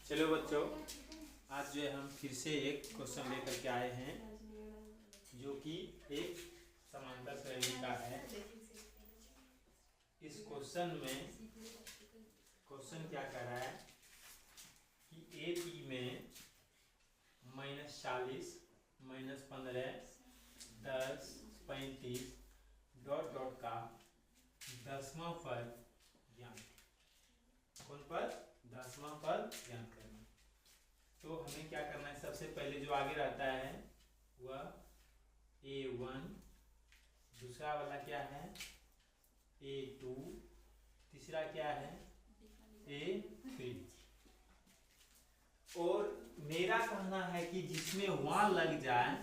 चलो बच्चों, आज जो है हम फिर से एक क्वेश्चन लेकर के आए हैं जो कि एक समांतर श्रेणी का है। इस क्वेश्चन में क्वेश्चन क्या कह रहा है कि ए पी में -40, -15, 10, 35 डॉट डॉट का दसवां पद ज्ञात। कौन पद? दसवां पद ज्ञात करना। तो हमें क्या करना है, सबसे पहले जो आगे रहता है वह A1, दूसरा वाला क्या है A2, तीसरा क्या है A3। और मेरा कहना है कि जिसमें वहां लग जाए,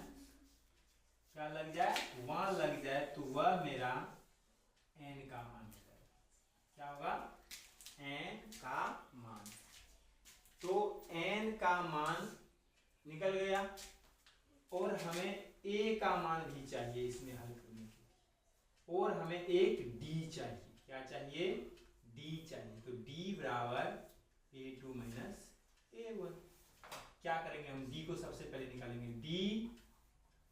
क्या लग जाए, वहां लग जाए, तो वह मेरा n का मान है। क्या होगा? n का मान। तो n का मान निकल गया और हमें a का मान भी चाहिए इसमें हल करने के लिए, और हमें एक d चाहिए। क्या चाहिए? d चाहिए। तो d बराबर A2 माइनस A1। क्या करेंगे हम? d को सबसे पहले निकालेंगे। d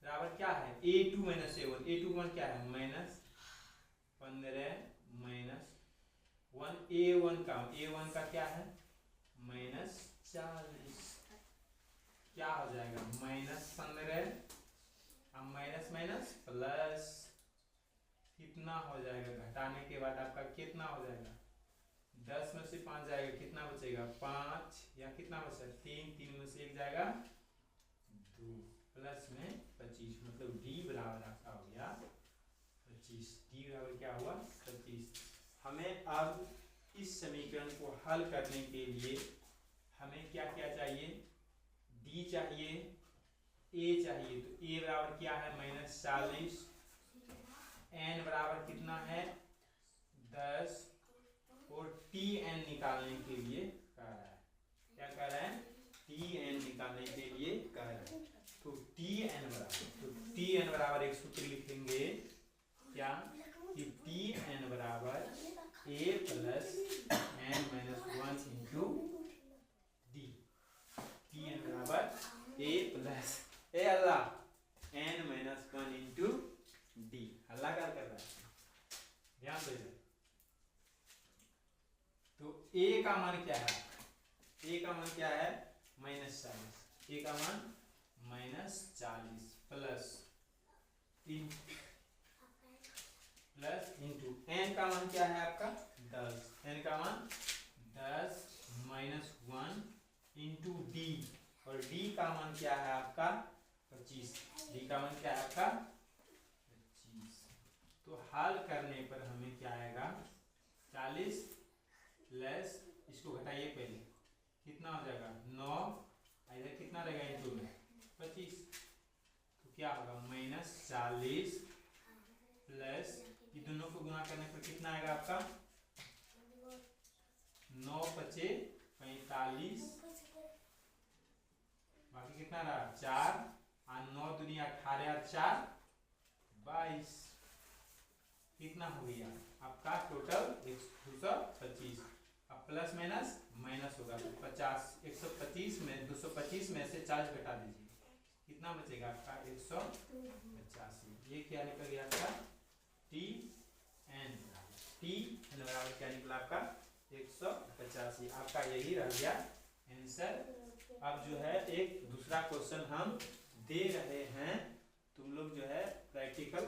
बराबर क्या है? A2 minus A1। A2 मान क्या है? -15 माइनस 1। A1 का क्या है? -40। क्या हो जाएगा? -15, अब माइनस माइनस प्लस, कितना हो जाएगा? घटाने के बाद आपका कितना हो जाएगा? 10 में से 5 जाएगा, कितना बचेगा? 5, या कितना बचा? 3, 3 में से 1 जाएगा 2, प्लस में 25, मतलब d बराबर आपका हो गया 25। d बराबर क्या हुआ? 25। हमें अब इस समीकरण को हल करने के लिए हमें क्या क्या चाहिए? d चाहिए, a चाहिए। तो a बराबर क्या है? -40। n बराबर कितना है? 10। और tn निकालने के लिए कह रहा है। क्या कह रहा है? tn निकालने के लिए कह रहा है। तो tn बराबर एक सूत्र लिखेंगे, क्या कि tn बराबर a plus n minus 1 into d। tn बराबर a plus n minus 1 into d। हल्ला कर रहा है, ध्यान दे। तो a का मान क्या है? a का मान क्या है? -40। a का मान -40 प्लस इंटू n का मान क्या है आपका? 10। n का मान 10 माइनस 1 इंटू d, और d का मान क्या है आपका? 25। d का मान क्या है आपका? 25। तो हल करने पर हमें क्या आएगा? 40 प्लस, इसको घटाइए पहले, कितना हो जाएगा? 9, इधर कितना रहेगा? इंटू में 25। तो क्या होगा? -40 प्लस, ये दोनों को गुणा करने पर कितना आएगा आपका? 9 पचे 45, बाकी कितना रहा? 4, और 9 दूनी 18 और 4 22। कितना हो गया आपका? टोटल 225। अब प्लस माइनस माइनस होगा तो 50। 125 में 225 में से 40 घटा दीजिए, कितना बचेगा आपका? 185। ये क्या निकल गया आपका? tn बराबर क्या निकला आपका? 185। आपका यही रह गया आंसर। अब जो है एक दूसरा क्वेश्चन हम दे रहे हैं, तुम लोग जो है प्रैक्टिकल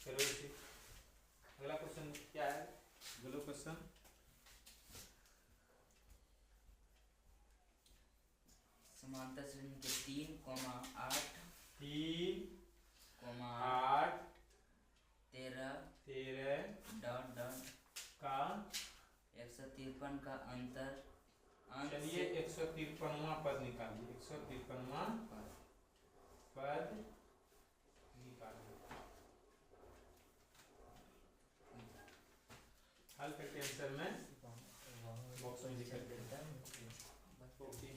करो इसे। अगला क्वेश्चन क्या है? बोलो क्वेश्चन। समांतर श्रेणी के 3,8 13 डॉट डॉट का 153 का अंतर। चलिए 153वां पद निकालिए। 153वां पद निकालिए। हल करके आंसर में बॉक्स में लिख देते हैं। ओके।